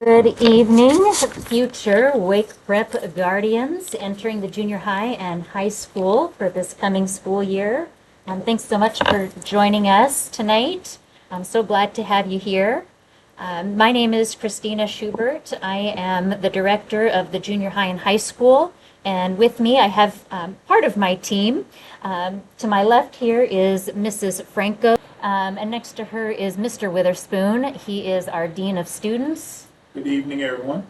Good evening, future Wake Prep Guardians entering the junior high and high school for this coming school year. Thanks so much for joining us tonight. I'm so glad to have you here. My name is Christina Schubert. I am the director of the junior high and high school. And with me, I have part of my team. To my left here is Mrs. Franco, and next to her is Mr. Witherspoon. He is our Dean of Students. Good evening, everyone.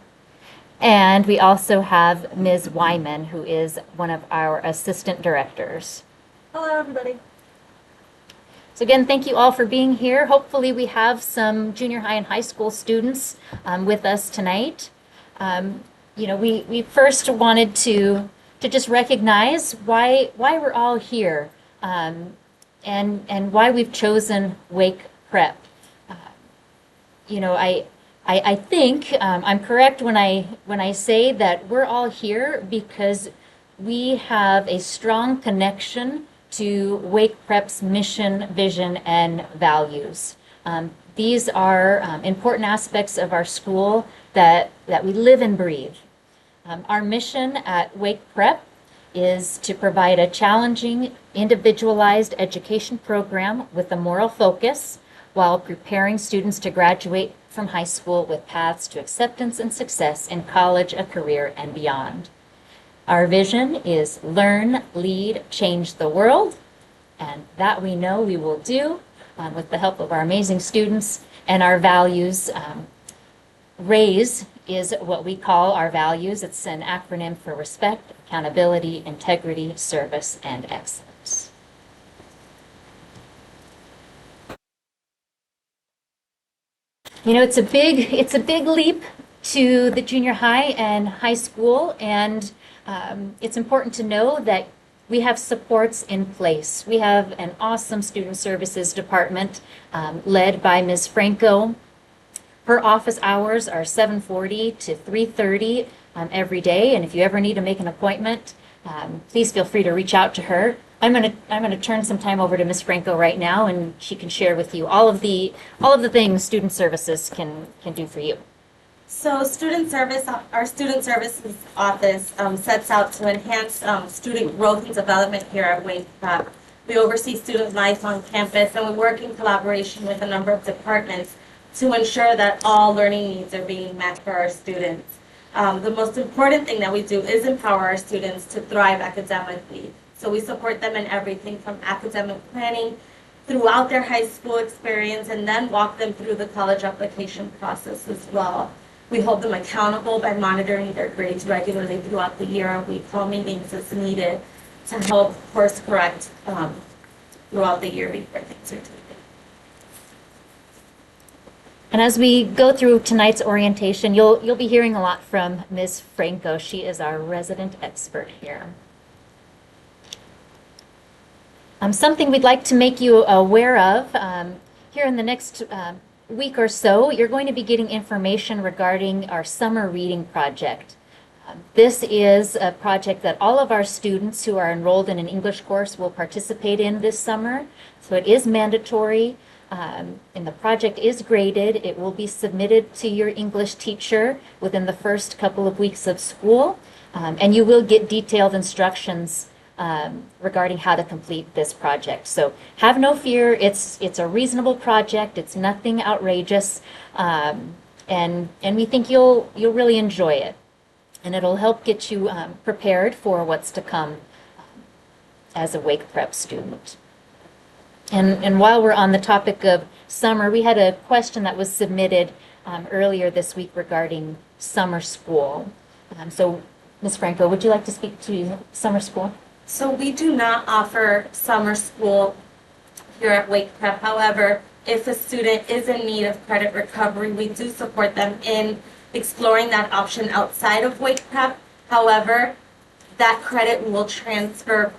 And we also have Ms. Wyman, who is one of our assistant directors. Hello, everybody. So again, thank you all for being here. Hopefully we have some junior high and high school students with us tonight. We first wanted to just recognize why we're all here and why we've chosen Wake Prep. I think I'm correct when I say that we're all here because we have a strong connection to Wake Prep's mission, vision, and values. These are important aspects of our school that we live and breathe. Our mission at Wake Prep is to provide a challenging, individualized education program with a moral focus while preparing students to graduate from high school with paths to acceptance and success in college, a career, and beyond. Our vision is learn, lead, change the world, and that we know we will do with the help of our amazing students. And our values, RAISE is what we call our values. It's an acronym for respect, accountability, integrity, service, and excellence. It's a big leap to the junior high and high school, and it's important to know that we have supports in place. We have an awesome student services department led by Ms. Franco. Her office hours are 7:40 to 3:30 every day, and if you ever need to make an appointment, please feel free to reach out to her. I'm gonna turn some time over to Ms. Franco right now, and she can share with you all of the things student services can do for you. So our student services office sets out to enhance student growth and development here at Wake Prep. We oversee student life on campus, and we work in collaboration with a number of departments to ensure that all learning needs are being met for our students. The most important thing that we do is empower our students to thrive academically. So we support them in everything from academic planning throughout their high school experience, and then walk them through the college application process as well. We hold them accountable by monitoring their grades regularly throughout the year. We call meetings as needed to help course correct throughout the year before things are taken. And as we go through tonight's orientation, you'll be hearing a lot from Ms. Franco. She is our resident expert here. Something we'd like to make you aware of here in the next week or so, you're going to be getting information regarding our summer reading project. This is a project that all of our students who are enrolled in an English course will participate in this summer. So it is mandatory, and the project is graded. It will be submitted to your English teacher within the first couple of weeks of school, and you will get detailed instructions regarding how to complete this project. So have no fear. It's a reasonable project. It's nothing outrageous, and we think you'll really enjoy it, and it'll help get you prepared for what's to come as a Wake Prep student. And while we're on the topic of summer, we had a question that was submitted earlier this week regarding summer school. So Ms. Franco, would you like to speak to summer school? So we do not offer summer school here at Wake Prep. However, if a student is in need of credit recovery, we do support them in exploring that option outside of Wake Prep. However, that credit will transfer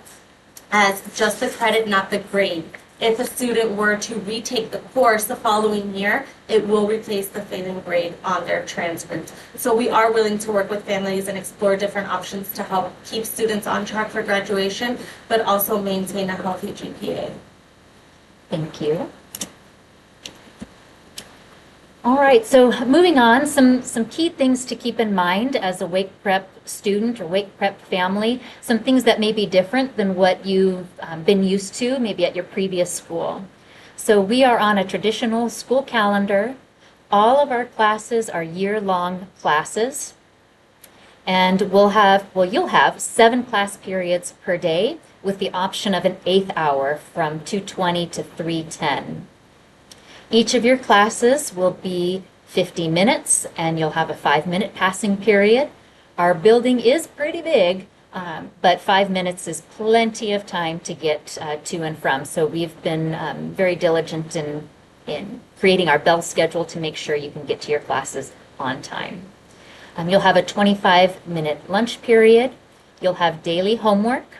as just the credit, not the grade. If a student were to retake the course the following year, it will replace the failing grade on their transcript. So we are willing to work with families and explore different options to help keep students on track for graduation, but also maintain a healthy GPA. Thank you. All right, so moving on, some key things to keep in mind as a Wake Prep student or Wake Prep family, some things that may be different than what you've been used to maybe at your previous school. So we are on a traditional school calendar. All of our classes are year-long classes, and you'll have 7 class periods per day with the option of an 8th hour from 2:20 to 3:10. Each of your classes will be 50 minutes, and you'll have a 5-minute passing period. Our building is pretty big, but 5 minutes is plenty of time to get to and from. So we've been very diligent in creating our bell schedule to make sure you can get to your classes on time. You'll have a 25-minute lunch period. You'll have daily homework.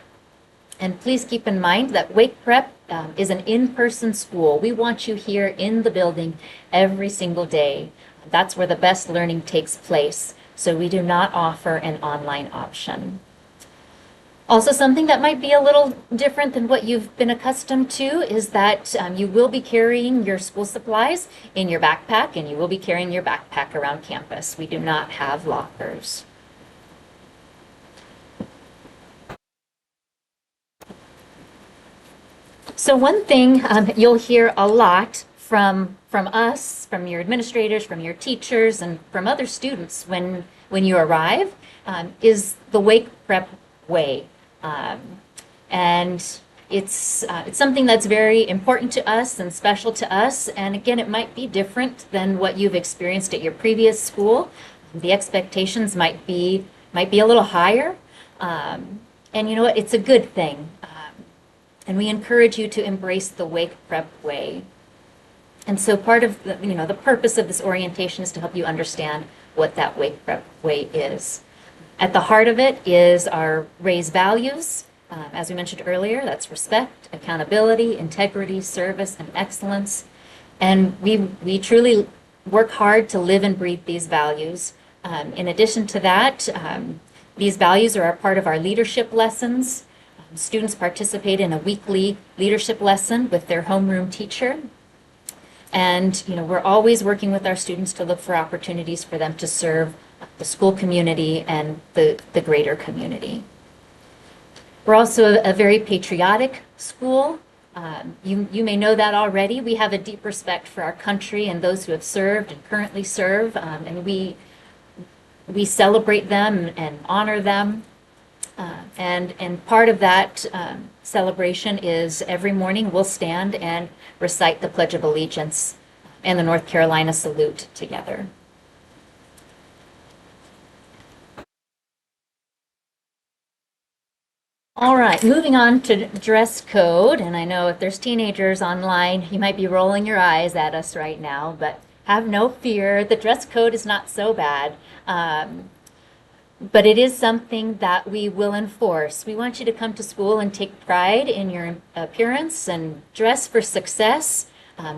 And please keep in mind that Wake Prep is an in-person school. We want you here in the building every single day. That's where the best learning takes place. So we do not offer an online option. Also, something that might be a little different than what you've been accustomed to is that you will be carrying your school supplies in your backpack, and you will be carrying your backpack around campus. We do not have lockers. So one thing you'll hear a lot from us, from your administrators, from your teachers, and from other students when you arrive is the Wake Prep way. And it's something that's very important to us and special to us. And again, it might be different than what you've experienced at your previous school. The expectations might be a little higher. And you know what? It's a good thing. And we encourage you to embrace the Wake Prep way. And so part of the purpose of this orientation is to help you understand what that Wake Prep way is. At the heart of it is our RAISE values. As we mentioned earlier, that's respect, accountability, integrity, service, and excellence. And we truly work hard to live and breathe these values. In addition to that, these values are a part of our leadership lessons. Students participate in a weekly leadership lesson with their homeroom teacher. And we're always working with our students to look for opportunities for them to serve the school community and the greater community. We're also a very patriotic school. You may know that already. We have a deep respect for our country and those who have served and currently serve, and we celebrate them and honor them. And part of that celebration is every morning we'll stand and recite the Pledge of Allegiance and the North Carolina salute together. All right, moving on to dress code. And I know if there's teenagers online, you might be rolling your eyes at us right now, but have no fear. The dress code is not so bad. But it is something that we will enforce. We want you to come to school and take pride in your appearance and dress for success.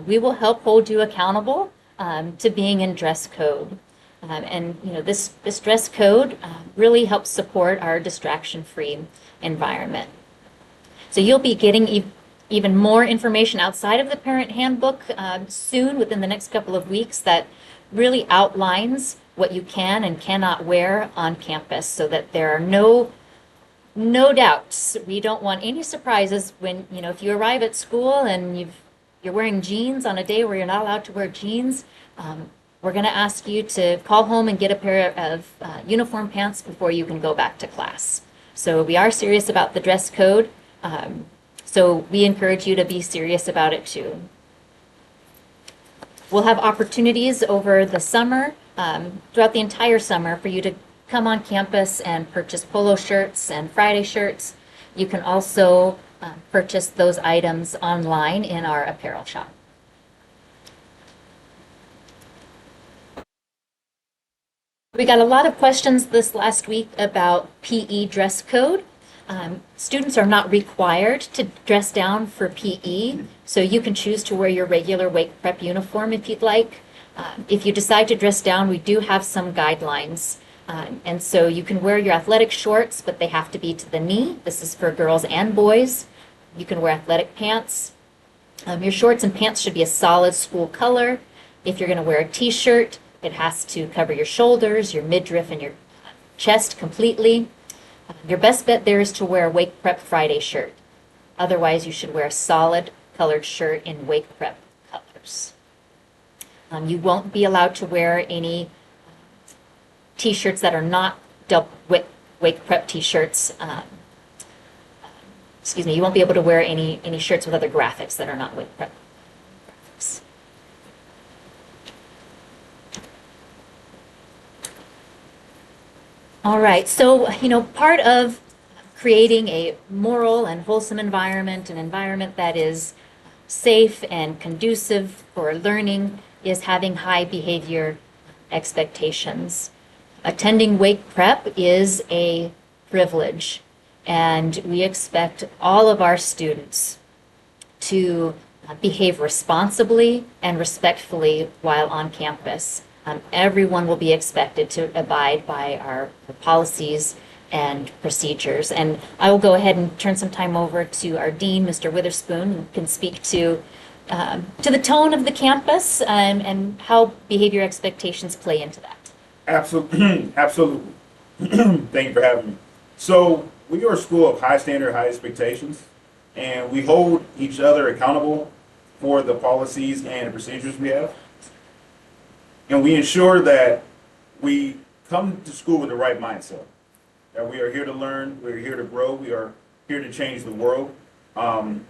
We will help hold you accountable to being in dress code. And this dress code really helps support our distraction-free environment. So you'll be getting even more information outside of the parent handbook soon, within the next couple of weeks, that really outlines what you can and cannot wear on campus, so that there are no doubts. We don't want any surprises when, if you arrive at school and you're wearing jeans on a day where you're not allowed to wear jeans. We're going to ask you to call home and get a pair of uniform pants before you can go back to class. So we are serious about the dress code. So we encourage you to be serious about it too. We'll have opportunities over the summer, throughout the entire summer, for you to come on campus and purchase polo shirts and Friday shirts. You can also purchase those items online in our apparel shop. We got a lot of questions this last week about PE dress code. Students are not required to dress down for PE, so you can choose to wear your regular Wake Prep uniform if you'd like. If you decide to dress down, we do have some guidelines. And so you can wear your athletic shorts, but they have to be to the knee. This is for girls and boys. You can wear athletic pants. Your shorts and pants should be a solid school color. If you're going to wear a t-shirt, it has to cover your shoulders, your midriff, and your chest completely. Your best bet there is to wear a Wake Prep Friday shirt. Otherwise, you should wear a solid colored shirt in Wake Prep colors. You won't be allowed to wear any t-shirts that are not Wake Prep t-shirts. Excuse me, you won't be able to wear any shirts with other graphics that are not Wake Prep graphics. All right, so, part of creating a moral and wholesome environment, an environment that is safe and conducive for learning, is having high behavior expectations. Attending Wake Prep is a privilege, and we expect all of our students to behave responsibly and respectfully while on campus. Everyone will be expected to abide by our policies and procedures. And I will go ahead and turn some time over to our dean, Mr. Witherspoon, who can speak to the tone of the campus and how behavior expectations play into that. Absolutely. Absolutely. Thank you for having me. So we are a school of high standard, high expectations, and we hold each other accountable for the policies and procedures we have. And we ensure that we come to school with the right mindset. That we are here to learn, we are here to grow, we are here to change the world.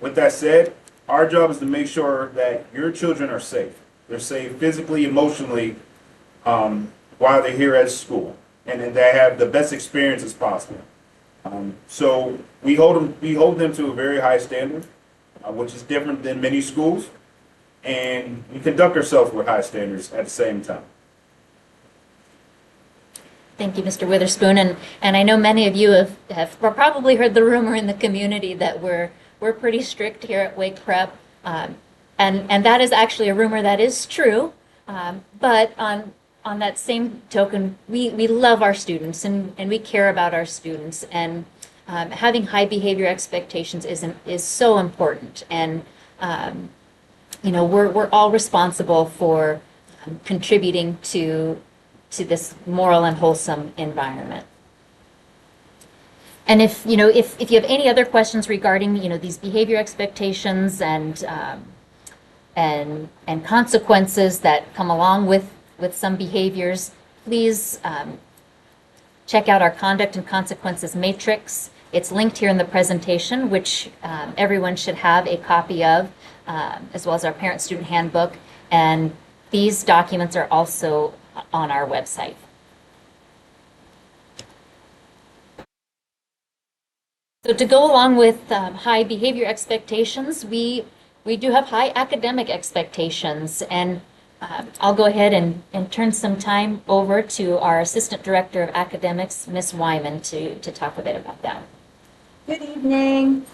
With that said, our job is to make sure that your children are safe. They're safe physically, emotionally, while they're here at school, and they have the best experience as possible. So we hold them to a very high standard, which is different than many schools, and we conduct ourselves with high standards at the same time. Thank you, Mr. Witherspoon. And I know many of you have probably heard the rumor in the community that we're pretty strict here at Wake Prep. And that is actually a rumor that is true. But on that same token, we love our students and we care about our students. And having high behavior expectations is so important. And we're all responsible for contributing to this moral and wholesome environment. And if you have any other questions regarding these behavior expectations and consequences that come along with some behaviors, please check out our conduct and consequences matrix. It's linked here in the presentation, which everyone should have a copy of, as well as our parent-student handbook. And these documents are also on our website. So to go along with high behavior expectations, we do have high academic expectations. And I'll go ahead and turn some time over to our Assistant Director of Academics, Ms. Wyman, to talk a bit about that. Good evening.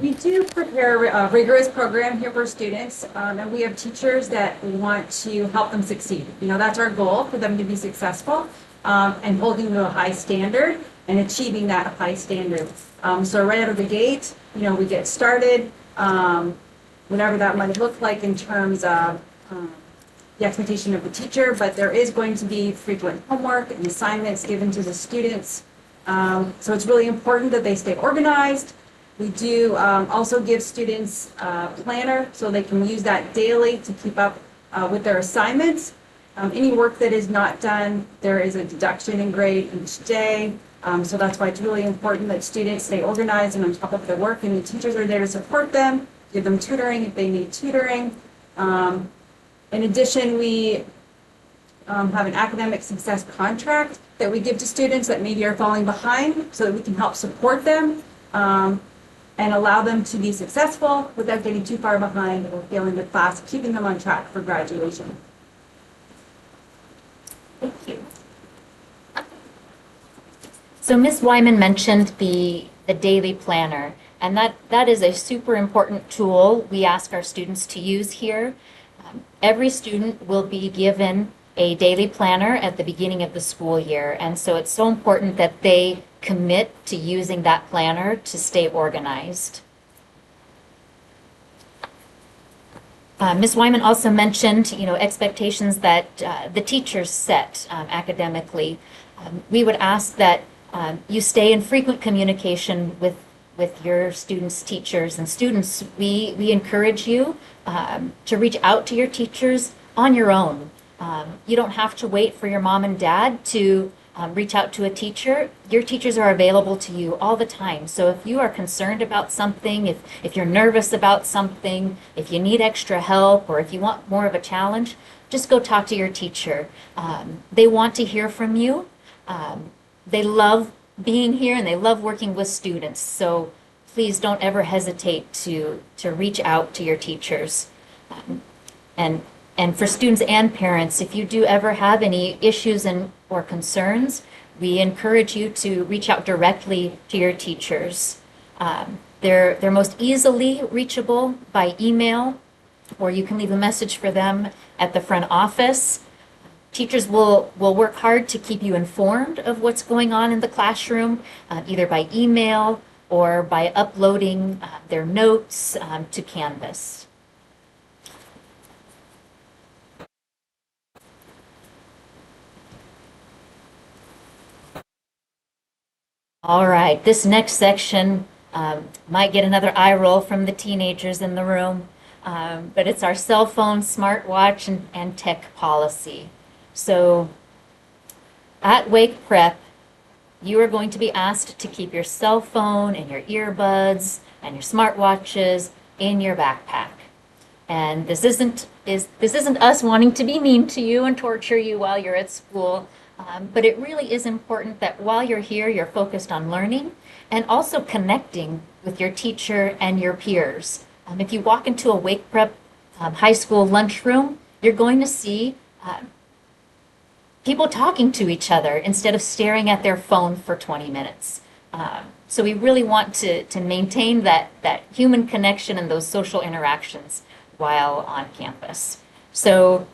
We do prepare a rigorous program here for students, and we have teachers that want to help them succeed. That's our goal, for them to be successful, and holding to a high standard and achieving that high standard. So right out of the gate, we get started, whatever that might look like in terms of the expectation of the teacher, but there is going to be frequent homework and assignments given to the students. So it's really important that they stay organized. We do also give students a planner so they can use that daily to keep up with their assignments. Any work that is not done, there is a deduction in grade each day. So that's why it's really important that students stay organized and on top of their work, and the teachers are there to support them, give them tutoring if they need tutoring. In addition, we have an academic success contract that we give to students that maybe are falling behind so that we can help support them and allow them to be successful without getting too far behind or failing the class, keeping them on track for graduation. Thank you. So Ms. Wyman mentioned the daily planner, and that is a super important tool we ask our students to use here. Every student will be given a daily planner at the beginning of the school year, and so it's so important that they commit to using that planner to stay organized. Ms. Wyman also mentioned, expectations that the teachers set academically. We would ask that you stay in frequent communication with your students, teachers, and students. We encourage you to reach out to your teachers on your own. You don't have to wait for your mom and dad to reach out to a teacher. Your teachers are available to you all the time. So if you are concerned about something, if you're nervous about something, if you need extra help, or if you want more of a challenge, just go talk to your teacher. They want to hear from you. They love being here and they love working with students. So please don't ever hesitate to reach out to your teachers. And for students and parents, if you do ever have any issues or concerns, we encourage you to reach out directly to your teachers. They're most easily reachable by email, or you can leave a message for them at the front office. Teachers will work hard to keep you informed of what's going on in the classroom, either by email or by uploading their notes to Canvas. All right, this next section might get another eye roll from the teenagers in the room, but it's our cell phone, smartwatch, and tech policy. So at Wake Prep, you are going to be asked to keep your cell phone and your earbuds and your smartwatches in your backpack. And this isn't us wanting to be mean to you and torture you while you're at school. But it really is important that while you're here, you're focused on learning and also connecting with your teacher and your peers. If you walk into a Wake Prep high school lunchroom, you're going to see people talking to each other instead of staring at their phone for 20 minutes. So we really want to maintain that human connection and those social interactions while on campus. So,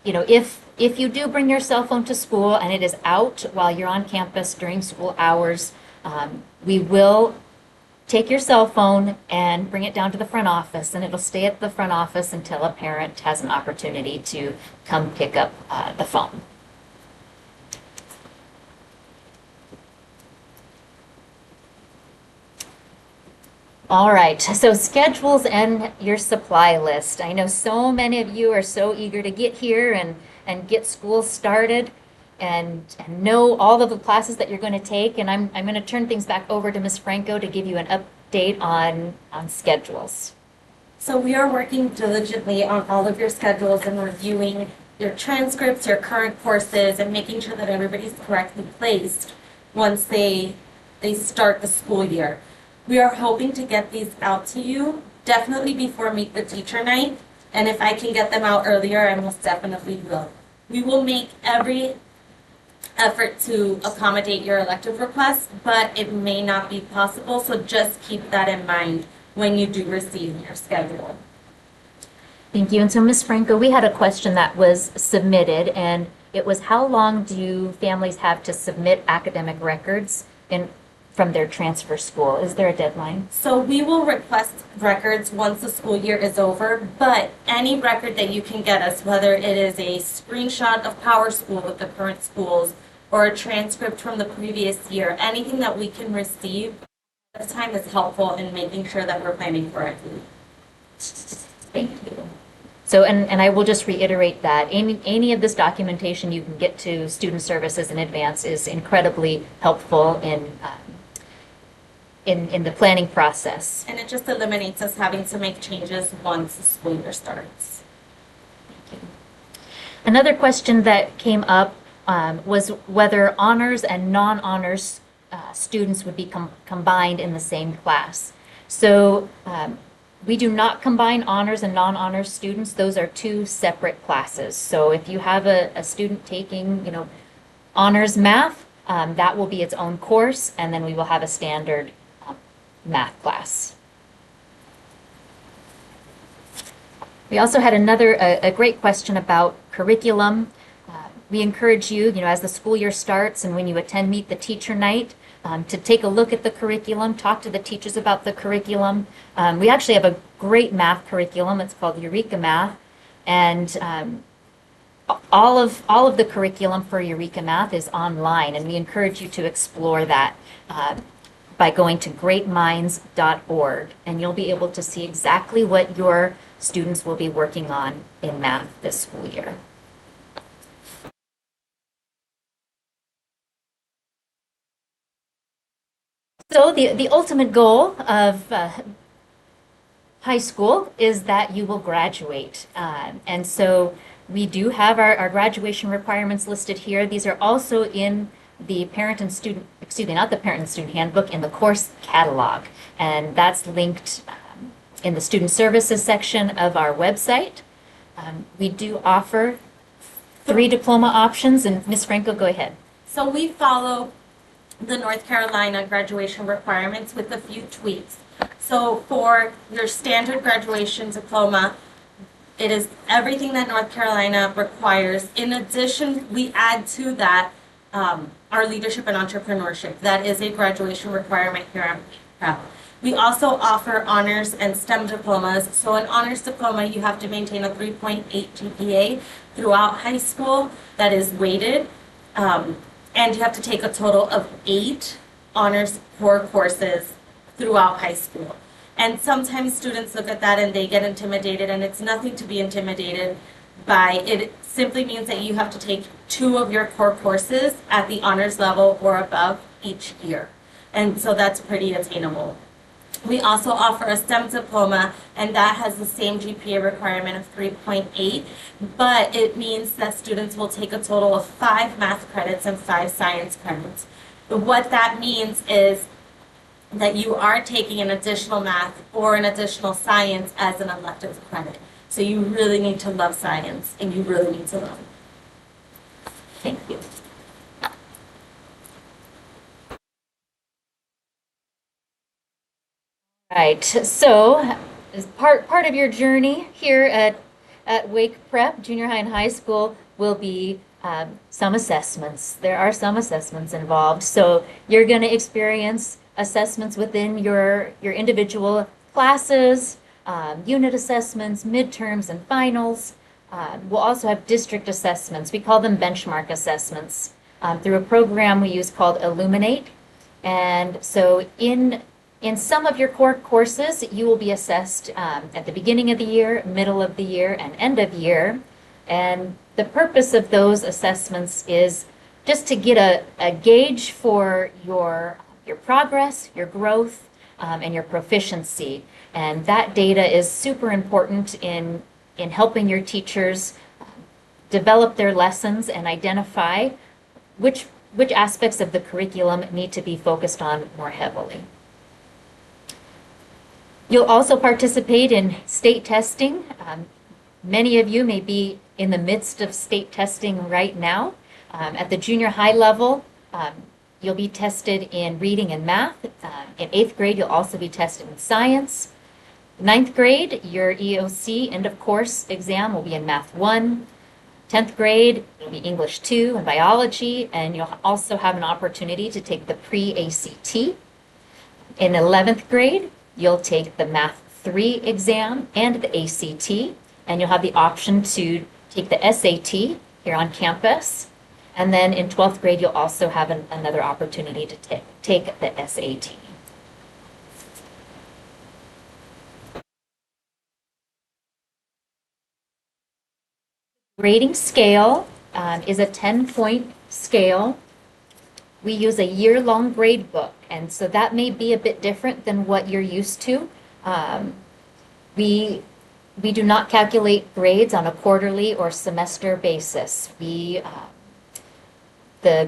if you do bring your cell phone to school and it is out while you're on campus during school hours, we will take your cell phone and bring it down to the front office, and it'll stay at the front office until a parent has an opportunity to come pick up the phone. All right, so schedules and your supply list. I know so many of you are so eager to get here and get school started and know all of the classes that you're going to take. And I'm going to turn things back over to Ms. Franco to give you an update on schedules. So we are working diligently on all of your schedules and reviewing your transcripts, your current courses, and making sure that everybody's correctly placed once they start the school year. We are hoping to get these out to you definitely before Meet the Teacher Night, and if I can get them out earlier, I most definitely will. We will make every effort to accommodate your elective requests, but it may not be possible, so just keep that in mind when you do receive your schedule. Thank you. And so, Ms. Franco, we had a question that was submitted, and it was, how long do families have to submit academic records from their transfer school? Is there a deadline? So we will request records once the school year is over, but any record that you can get us, whether it is a screenshot of PowerSchool with the current schools or a transcript from the previous year, anything that we can receive at the time is helpful in making sure that we're planning correctly. Thank you. So, and I will just reiterate that any of this documentation you can get to Student Services in advance is incredibly helpful in the planning process. And it just eliminates us having to make changes once the school year starts. Thank you. Another question that came up was whether honors and non-honors students would be combined in the same class. So we do not combine honors and non-honors students. Those are two separate classes. So if you have a student taking, honors math, that will be its own course, and then we will have a standard math class. We also had a great question about curriculum. We encourage you, as the school year starts and when you attend Meet the Teacher Night, to take a look at the curriculum, talk to the teachers about the curriculum. We actually have a great math curriculum. It's called Eureka Math. And all of the curriculum for Eureka Math is online, and we encourage you to explore that by going to greatminds.org, and you'll be able to see exactly what your students will be working on in math this school year. So the ultimate goal of high school is that you will graduate. And so we do have our graduation requirements listed here. These are also in the parent and student, excuse me, not the parent and student handbook, in the course catalog. And that's linked in the student services section of our website. We do offer 3 diploma options, and Ms. Franco, go ahead. So we follow the North Carolina graduation requirements with a few tweaks. So for your standard graduation diploma, it is everything that North Carolina requires. In addition, we add to that our leadership and entrepreneurship. That is a graduation requirement here at Prep. We also offer honors and STEM diplomas. So an honors diploma, you have to maintain a 3.8 GPA throughout high school that is weighted. And you have to take a total of 8 honors core courses throughout high school. And sometimes students look at that and they get intimidated, and it's nothing to be intimidated by. It simply means that you have to take 2 of your core courses at the honors level or above each year. And so that's pretty attainable. We also offer a STEM diploma, and that has the same GPA requirement of 3.8, but it means that students will take a total of 5 math credits and 5 science credits. What that means is that you are taking an additional math or an additional science as an elective credit. So you really need to love science, and you really need to love it. Thank you. Right, so as part of your journey here at Wake Prep, junior high and high school, will be some assessments. There are some assessments involved, so you're going to experience assessments within your individual classes, unit assessments, midterms, and finals. We'll also have district assessments. We call them benchmark assessments through a program we use called Illuminate. And so in some of your core courses, you will be assessed at the beginning of the year, middle of the year, and end of year. And the purpose of those assessments is just to get a gauge for your progress, your growth, and your proficiency. And that data is super important in helping your teachers develop their lessons and identify which aspects of the curriculum need to be focused on more heavily. You'll also participate in state testing. Many of you may be in the midst of state testing right now. At the junior high level, you'll be tested in reading and math. In 8th grade, you'll also be tested in science. 9th grade, your EOC end of course exam will be in Math 1. 10th grade, it'll be English 2 and biology, and you'll also have an opportunity to take the pre-ACT. In 11th grade, you'll take the Math 3 exam and the ACT, and you'll have the option to take the SAT here on campus. And then in 12th grade, you'll also have another opportunity to take the SAT. Grading scale is a 10-point scale. We use a year-long grade book, and so that may be a bit different than what you're used to. We do not calculate grades on a quarterly or semester basis. The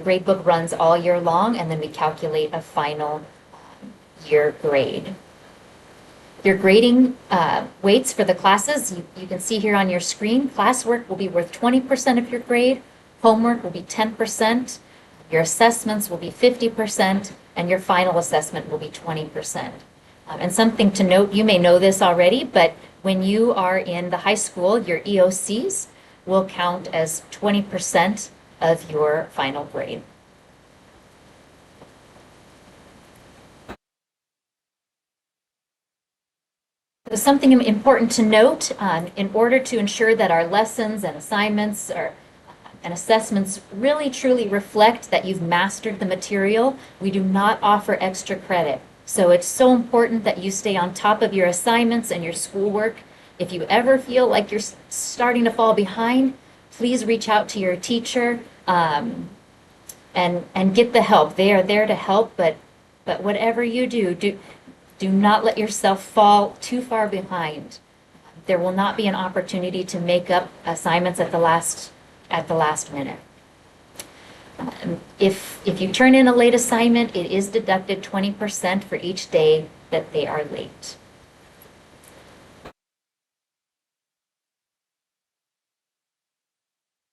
grade book runs all year long, and then we calculate a final year grade. Your grading weights for the classes, you can see here on your screen. Classwork will be worth 20% of your grade. Homework will be 10%. Your assessments will be 50%, and your final assessment will be 20%. And something to note, you may know this already, but when you are in the high school, your EOCs will count as 20% of your final grade. Something important to note, in order to ensure that our lessons and assignments and assessments really truly reflect that you've mastered the material, we do not offer extra credit. So it's so important that you stay on top of your assignments and your schoolwork. If you ever feel like you're starting to fall behind, please reach out to your teacher and get the help. They are there to help, but whatever you do not let yourself fall too far behind. There will not be an opportunity to make up assignments at the last minute. If you turn in a late assignment, it is deducted 20% for each day that they are late.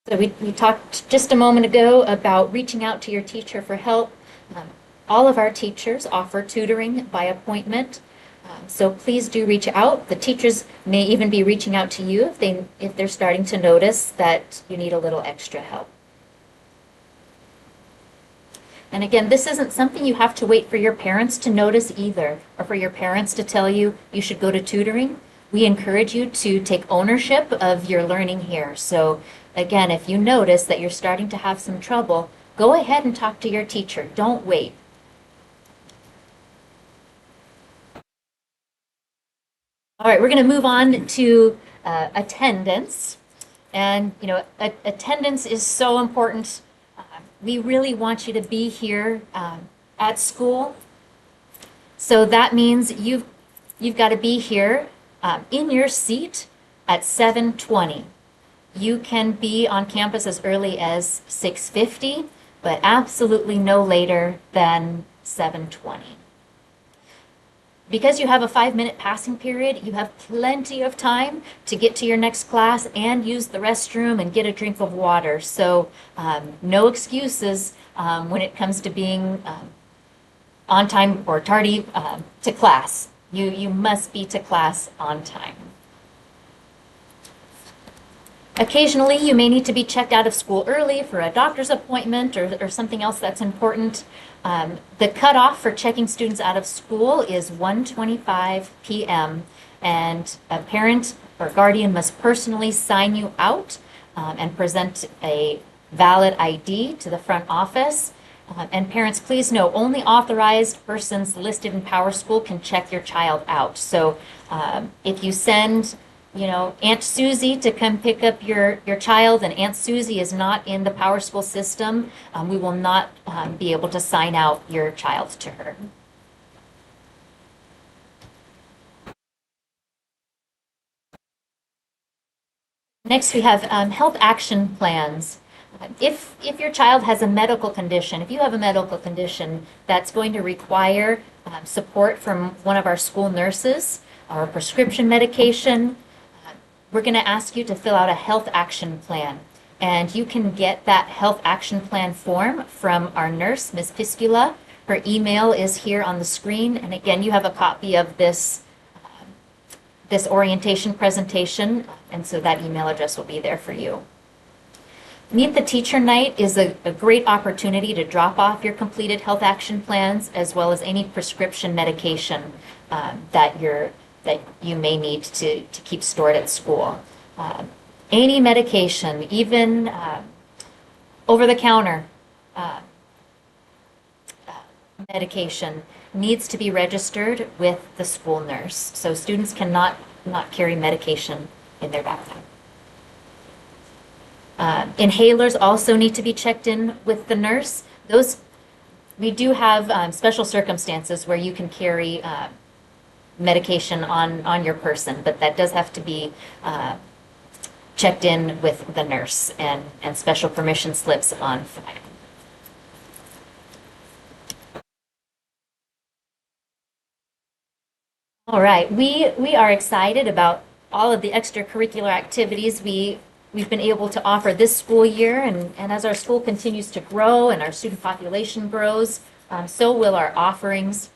So we talked just a moment ago about reaching out to your teacher for help. All of our teachers offer tutoring by appointment, so please do reach out. The teachers may even be reaching out to you if they're starting to notice that you need a little extra help. And again, this isn't something you have to wait for your parents to notice either, or for your parents to tell you you should go to tutoring. We encourage you to take ownership of your learning here. So again, if you notice that you're starting to have some trouble, go ahead and talk to your teacher. Don't wait. All right, we're going to move on to attendance. And, you know, attendance is so important. We really want you to be here at school. So that means you've got to be here in your seat at 7:20. You can be on campus as early as 6:50, but absolutely no later than 7:20. Because you have a 5-minute passing period, you have plenty of time to get to your next class and use the restroom and get a drink of water. So no excuses when it comes to being on time or tardy to class. You must be to class on time. Occasionally, you may need to be checked out of school early for a doctor's appointment or something else that's important. The cutoff for checking students out of school is 1:25 p.m. and a parent or guardian must personally sign you out and present a valid ID to the front office. And parents, please know, only authorized persons listed in PowerSchool can check your child out. So if you send, you know, Aunt Susie to come pick up your child and Aunt Susie is not in the PowerSchool system, we will not be able to sign out your child to her. Next, we have health action plans. If your child has a medical condition, if you have a medical condition that's going to require support from one of our school nurses or prescription medication, we're going to ask you to fill out a health action plan. And you can get that health action plan form from our nurse, Ms. Piscula. Her email is here on the screen. And again, you have a copy of this orientation presentation. And so that email address will be there for you. Meet the Teacher Night is a great opportunity to drop off your completed health action plans as well as any prescription medication that you may need to keep stored at school. Any medication, even over-the-counter medication, needs to be registered with the school nurse. So students cannot not carry medication in their backpack. Inhalers also need to be checked in with the nurse. We do have special circumstances where you can carry medication on your person, but that does have to be checked in with the nurse and special permission slips on file. All right, we are excited about all of the extracurricular activities we've been able to offer this school year, and as our school continues to grow and our student population grows, so will our offerings.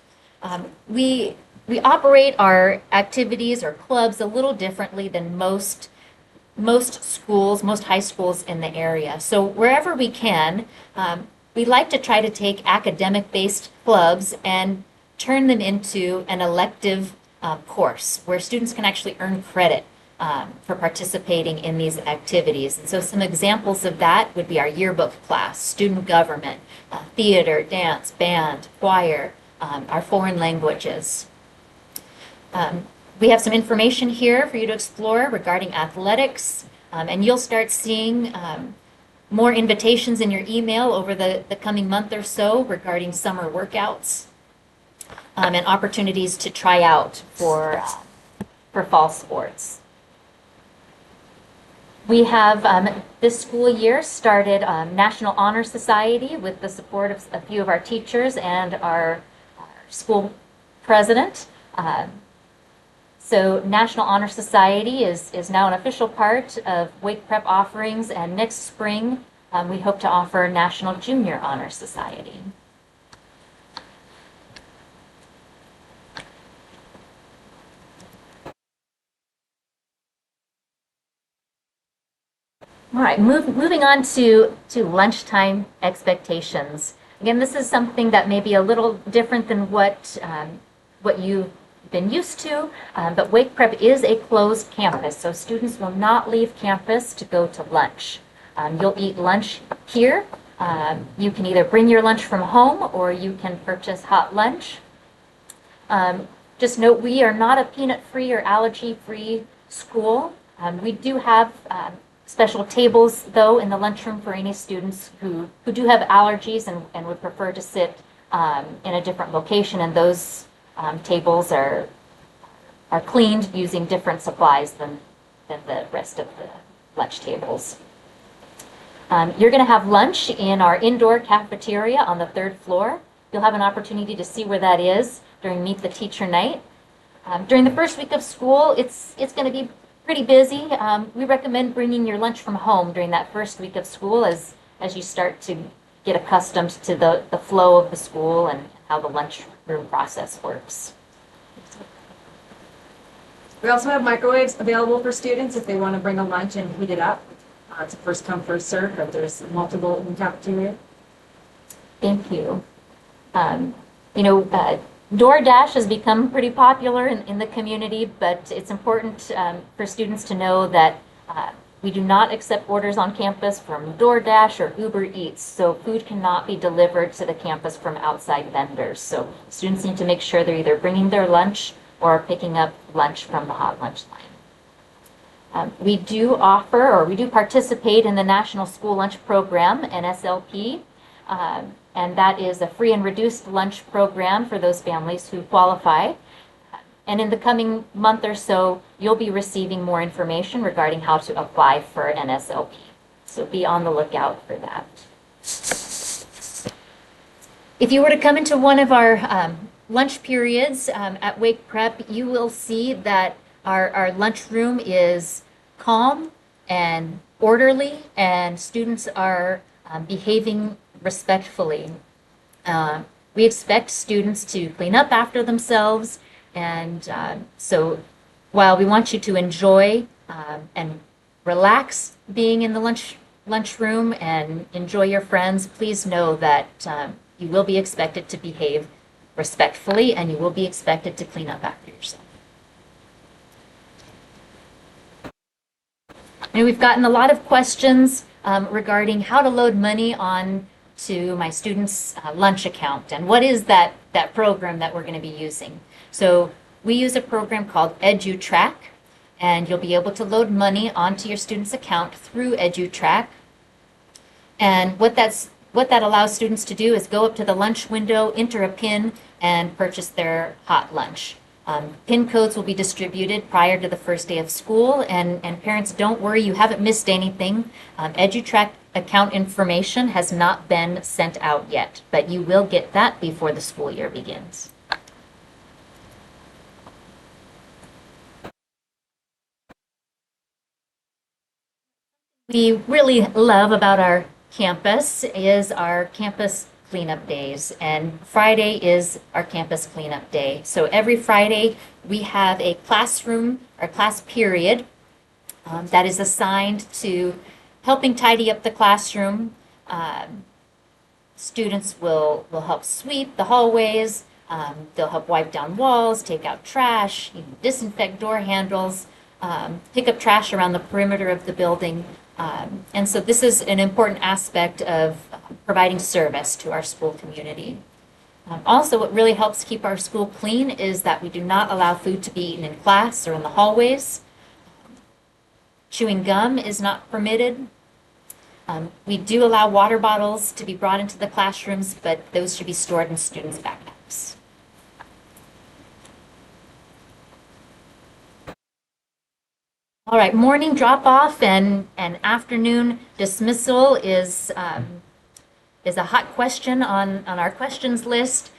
We operate our activities or clubs a little differently than most schools, most high schools in the area. So wherever we can, we like to try to take academic-based clubs and turn them into an elective course where students can actually earn credit for participating in these activities. And so some examples of that would be our yearbook class, student government, theater, dance, band, choir, our foreign languages. We have some information here for you to explore regarding athletics, and you'll start seeing more invitations in your email over the coming month or so regarding summer workouts and opportunities to try out for fall sports. We have this school year started National Honor Society with the support of a few of our teachers and our school president. So National Honor Society is now an official part of Wake Prep offerings, and next spring we hope to offer National Junior Honor Society. All right, moving on to lunchtime expectations. Again, this is something that may be a little different than what you've been used to, but Wake Prep is a closed campus, so students will not leave campus to go to lunch. You'll eat lunch here. You can either bring your lunch from home or you can purchase hot lunch. Just note, we are not a peanut-free or allergy-free school. We do have special tables, though, in the lunchroom for any students who do have allergies and would prefer to sit in a different location, and those tables are cleaned using different supplies than the rest of the lunch tables. You're going to have lunch in our indoor cafeteria on the 3rd floor. You'll have an opportunity to see where that is during Meet the Teacher Night. During the first week of school, it's going to be pretty busy. We recommend bringing your lunch from home during that first week of school as you start to get accustomed to the flow of the school and how the lunchroom process works. We also have microwaves available for students if they want to bring a lunch and heat it up. It's a first come, first serve, but there's multiple in the cafeteria. Thank you. DoorDash has become pretty popular in the community, but it's important for students to know that we do not accept orders on campus from DoorDash or Uber Eats, so food cannot be delivered to the campus from outside vendors. So students need to make sure they're either bringing their lunch or picking up lunch from the hot lunch line. We do offer, or we do participate in the National School Lunch Program, NSLP, and that is a free and reduced lunch program for those families who qualify. And in the coming month or so, you'll be receiving more information regarding how to apply for NSLP. So be on the lookout for that. If you were to come into one of our lunch periods at Wake Prep, you will see that our lunchroom is calm and orderly, and students are behaving respectfully. We expect students to clean up after themselves, and so while we want you to enjoy and relax being in the lunchroom and enjoy your friends, please know that you will be expected to behave respectfully, and you will be expected to clean up after yourself. And we've gotten a lot of questions regarding how to load money on to my students' lunch account, and what is that program that we're going to be using. So we use a program called EduTrack, and you'll be able to load money onto your student's account through EduTrack. And what that allows students to do is go up to the lunch window, enter a PIN, and purchase their hot lunch. PIN codes will be distributed prior to the first day of school, and parents, don't worry, you haven't missed anything. EduTrack account information has not been sent out yet, but you will get that before the school year begins. We really love about our campus is our campus cleanup days, and Friday is our campus cleanup day. So every Friday we have a classroom or class period that is assigned to helping tidy up the classroom. Students will help sweep the hallways, They'll help wipe down walls, take out trash, disinfect door handles, pick up trash around the perimeter of the building. And so this is an important aspect of providing service to our school community. Also, what really helps keep our school clean is that we do not allow food to be eaten in class or in the hallways. Chewing gum is not permitted. We do allow water bottles to be brought into the classrooms, but those should be stored in students' backpacks. All right, morning drop-off and afternoon dismissal is a hot question on our questions list.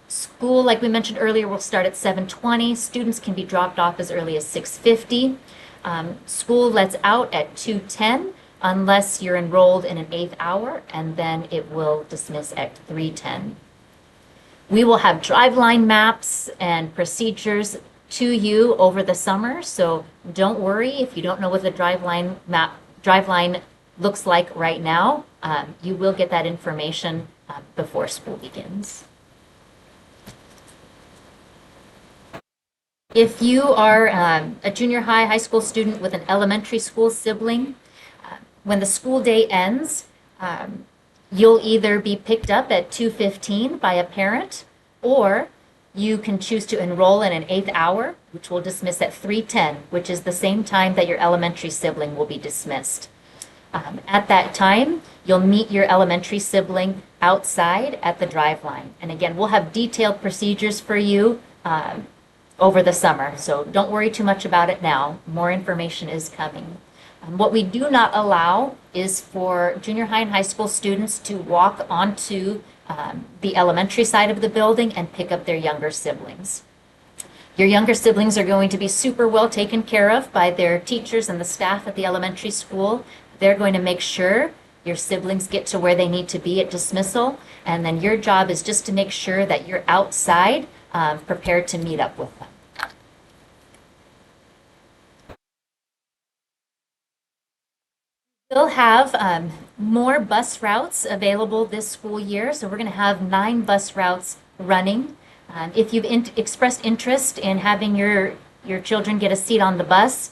School, like we mentioned earlier, will start at 7:20. Students can be dropped off as early as 6:50. School lets out at 2:10 unless you're enrolled in an 8th hour, and then it will dismiss at 3:10. We will have driveline maps and procedures to you over the summer, so don't worry if you don't know what the driveline looks like right now. You will get that information before school begins. If you are a junior high school student with an elementary school sibling, when the school day ends, you'll either be picked up at 2:15 by a parent, or you can choose to enroll in an 8th hour, which will dismiss at 3:10, which is the same time that your elementary sibling will be dismissed. At that time, you'll meet your elementary sibling outside at the driveline. And again, we'll have detailed procedures for you over the summer, so don't worry too much about it now. More information is coming. What we do not allow is for junior high and high school students to walk onto the elementary side of the building and pick up their younger siblings. Your younger siblings are going to be super well taken care of by their teachers and the staff at the elementary school. They're going to make sure your siblings get to where they need to be at dismissal, and then your job is just to make sure that you're outside prepared to meet up with them. We'll have more bus routes available this school year, so we're going to have 9 bus routes running. If you've expressed interest in having your children get a seat on the bus,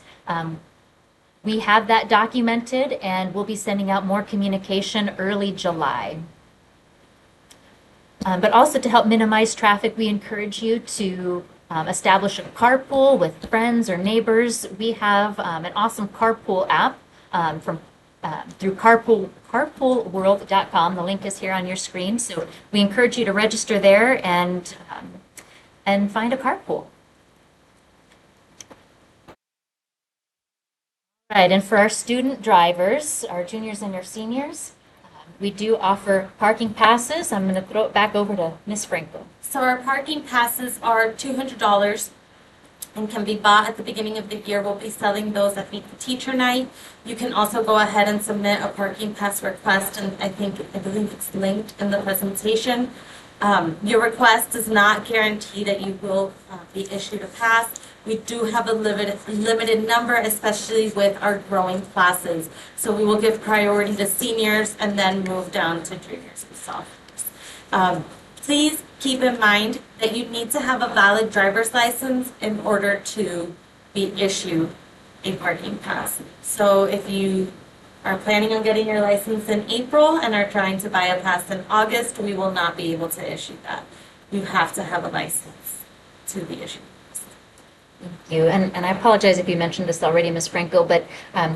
we have that documented, and we'll be sending out more communication early July. But also to help minimize traffic, we encourage you to establish a carpool with friends or neighbors. We have an awesome carpool app through carpoolworld.com. The link is here on your screen. So we encourage you to register there and find a carpool. All right, and for our student drivers, our juniors and our seniors, we do offer parking passes. I'm going to throw it back over to Ms. Franco. So our parking passes are $200 and can be bought at the beginning of the year. We'll be selling those at Meet the Teacher Night. You can also go ahead and submit a parking pass request, and I believe it's linked in the presentation. Your request does not guarantee that you will be issued a pass. We do have a limited number, especially with our growing classes. So we will give priority to seniors and then move down to juniors and sophomores. Please keep in mind that you need to have a valid driver's license in order to be issued a parking pass. So if you are planning on getting your license in April and are trying to buy a pass in August, we will not be able to issue that. You have to have a license to be issued. Thank you. And I apologize if you mentioned this already, Ms. Franco, but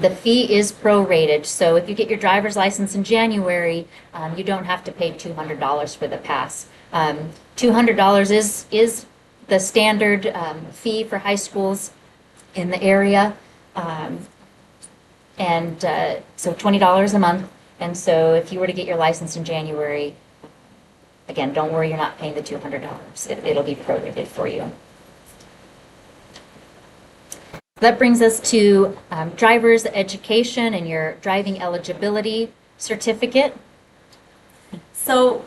the fee is prorated. So if you get your driver's license in January, you don't have to pay $200 for the pass. $200 is the standard fee for high schools in the area. So $20 a month. And so if you were to get your license in January, again, don't worry, you're not paying the $200. It'll be prorated for you. That brings us to driver's education and your driving eligibility certificate. So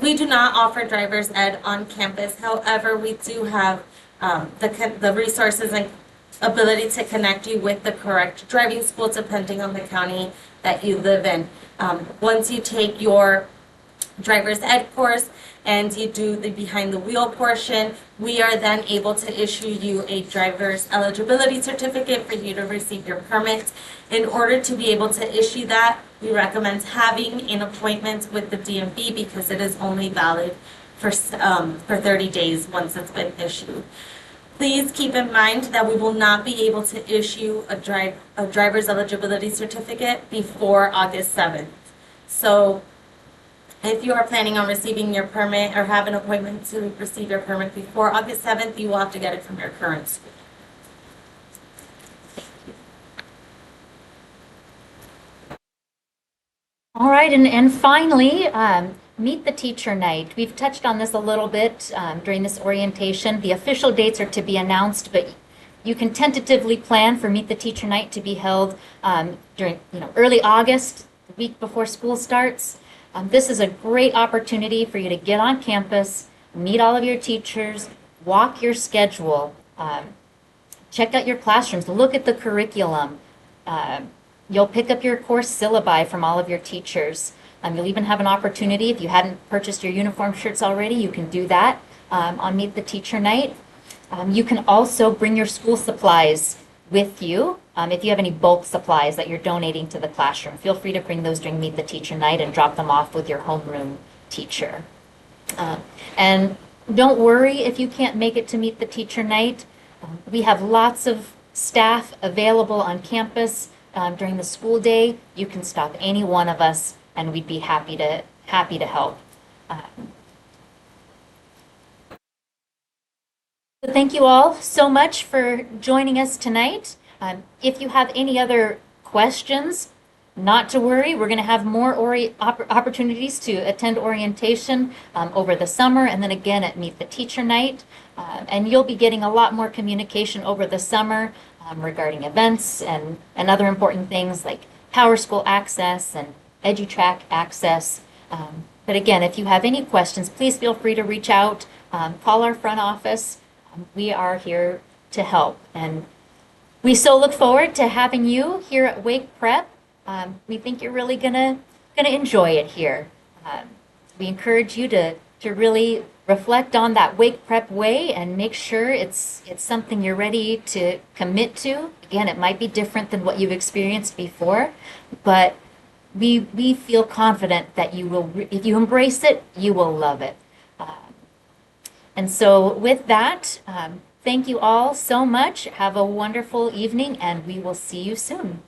we do not offer driver's ed on campus. However, we do have the resources and ability to connect you with the correct driving school depending on the county that you live in. Once you take your driver's ed course and you do the behind the wheel portion, we are then able to issue you a driver's eligibility certificate for you to receive your permit. In order to be able to issue that, we recommend having an appointment with the DMV because it is only valid for 30 days once it's been issued. Please keep in mind that we will not be able to issue a driver's eligibility certificate before August 7th. So if you are planning on receiving your permit or have an appointment to receive your permit before August 7th, you will have to get it from your current school. All right, and finally, Meet the Teacher Night. We've touched on this a little bit during this orientation. The official dates are to be announced, but you can tentatively plan for Meet the Teacher Night to be held during early August, the week before school starts. This is a great opportunity for you to get on campus, meet all of your teachers, walk your schedule, check out your classrooms, look at the curriculum. You'll pick up your course syllabi from all of your teachers. You'll even have an opportunity, if you hadn't purchased your uniform shirts already, you can do that on Meet the Teacher Night. You can also bring your school supplies with you. If you have any bulk supplies that you're donating to the classroom, feel free to bring those during Meet the Teacher Night and drop them off with your homeroom teacher. And don't worry if you can't make it to Meet the Teacher Night. We have lots of staff available on campus during the school day. You can stop any one of us and we'd be happy to help. So thank you all so much for joining us tonight. If you have any other questions, not to worry. We're going to have more opportunities to attend orientation over the summer and then again at Meet the Teacher Night. And you'll be getting a lot more communication over the summer regarding events and other important things like PowerSchool access and EduTrack access. But again, if you have any questions, please feel free to reach out, call our front office. We are here to help. And we so look forward to having you here at Wake Prep. We think you're really gonna enjoy it here. We encourage you to really reflect on that Wake Prep way and make sure it's something you're ready to commit to. Again, it might be different than what you've experienced before, but we feel confident that you will, if you embrace it, you will love it. And so with that, thank you all so much. Have a wonderful evening, and we will see you soon.